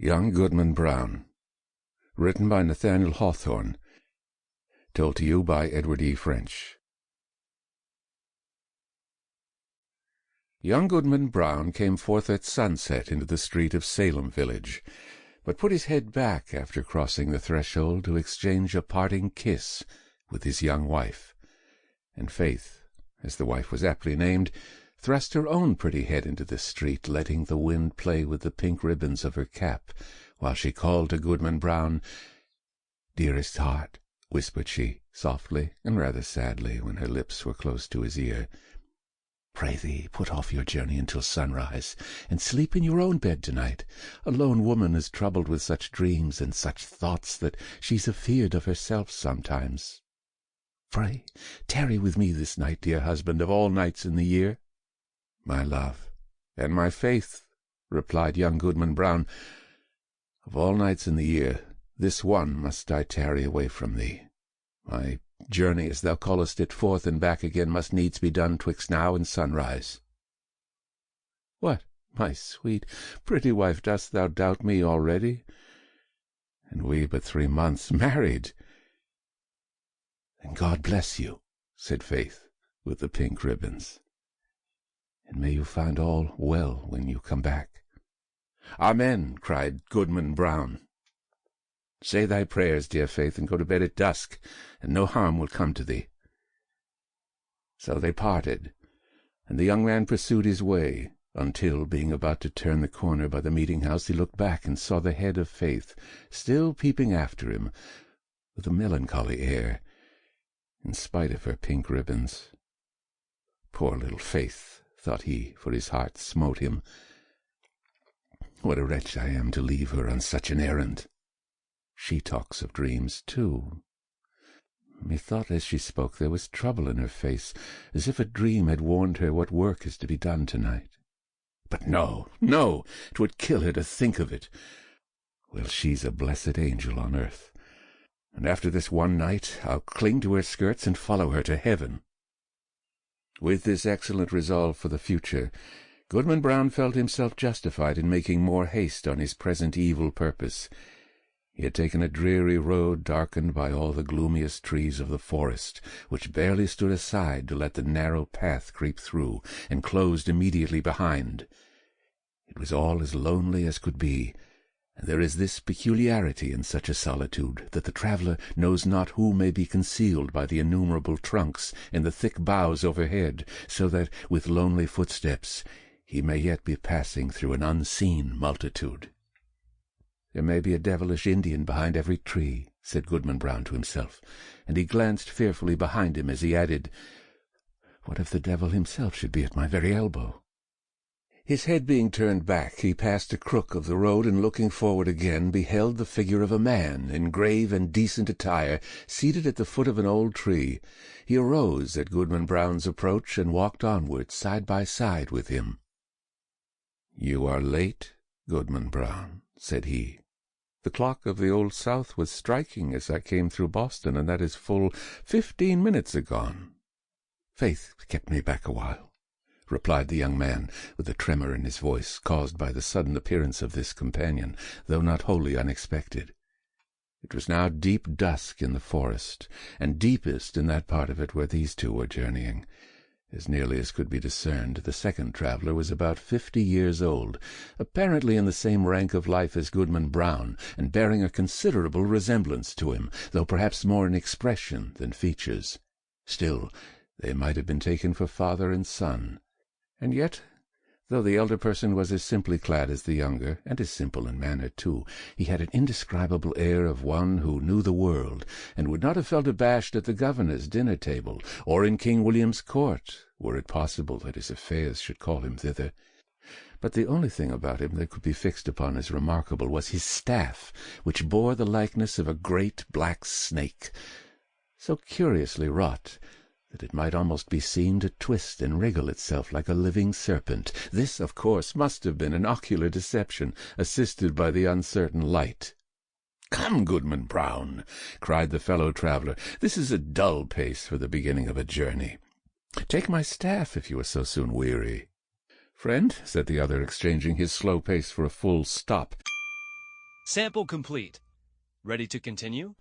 Young Goodman Brown. Written by Nathaniel Hawthorne. Told to you by Edward E. French. Young Goodman Brown came forth at sunset into the street of Salem village, but put his head back after crossing the threshold to exchange a parting kiss with his young wife. And Faith, as the wife was aptly named, thrust her own pretty head into the street, letting the wind play with the pink ribbons of her cap, while she called to Goodman Brown. "Dearest heart," whispered she, softly and rather sadly, when her lips were close to his ear, "pray thee, put off your journey until sunrise, and sleep in your own bed tonight. A lone woman is troubled with such dreams and such thoughts that she's afeard of herself sometimes. Pray, tarry with me this night, dear husband, of all nights in the year." "My love, and my faith," replied young Goodman Brown, "of all nights in the year, this one must I tarry away from thee. My journey, as thou callest it, forth and back again, must needs be done twixt now and sunrise." "What, my sweet, pretty wife, dost thou doubt me already? And we but 3 months married!" "Then God bless you," said Faith, with the pink ribbons. "And may you find all well when you come back." "Amen," cried Goodman Brown. "Say thy prayers, dear Faith, and go to bed at dusk, and no harm will come to thee." So they parted, and the young man pursued his way, until, being about to turn the corner by the meeting-house, he looked back and saw the head of Faith still peeping after him, with a melancholy air, in spite of her pink ribbons. "Poor little Faith," thought he, for his heart smote him. "What a wretch I am to leave her on such an errand. She talks of dreams, too." Methought as she spoke there was trouble in her face, as if a dream had warned her what work is to be done tonight. But no, no, 'twould kill her to think of it. Well, she's a blessed angel on earth, and after this one night I'll cling to her skirts and follow her to heaven. With this excellent resolve for the future, Goodman Brown felt himself justified in making more haste on his present evil purpose. He had taken a dreary road darkened by all the gloomiest trees of the forest, which barely stood aside to let the narrow path creep through, and closed immediately behind. It was all as lonely as could be, and there is this peculiarity in such a solitude, that the traveller knows not who may be concealed by the innumerable trunks and the thick boughs overhead, so that, with lonely footsteps, he may yet be passing through an unseen multitude. "There may be a devilish Indian behind every tree," said Goodman Brown to himself, and he glanced fearfully behind him as he added, "What if the devil himself should be at my very elbow?" His head being turned back, he passed a crook of the road, and looking forward again, beheld the figure of a man, in grave and decent attire, seated at the foot of an old tree. He arose at Goodman Brown's approach, and walked onward side by side with him. "You are late, Goodman Brown," said he. "The clock of the Old South was striking as I came through Boston, and that is full 15 minutes agone." "Faith kept me back a while," replied the young man, with a tremor in his voice, caused by the sudden appearance of this companion, though not wholly unexpected. It was now deep dusk in the forest, and deepest in that part of it where these two were journeying. As nearly as could be discerned, the second traveller was about 50 years old, apparently in the same rank of life as Goodman Brown, and bearing a considerable resemblance to him, though perhaps more in expression than features. Still, they might have been taken for father and son. And yet, though the elder person was as simply clad as the younger, and as simple in manner too, he had an indescribable air of one who knew the world, and would not have felt abashed at the governor's dinner-table, or in King William's court, were it possible that his affairs should call him thither. But the only thing about him that could be fixed upon as remarkable was his staff, which bore the likeness of a great black snake, so curiously wrought that it might almost be seen to twist and wriggle itself like a living serpent. This, of course, must have been an ocular deception, assisted by the uncertain light. "Come, Goodman Brown," cried the fellow traveller, "this is a dull pace for the beginning of a journey. Take my staff if you are so soon weary." "Friend," said the other, exchanging his slow pace for a full stop, Sample complete. Ready to continue?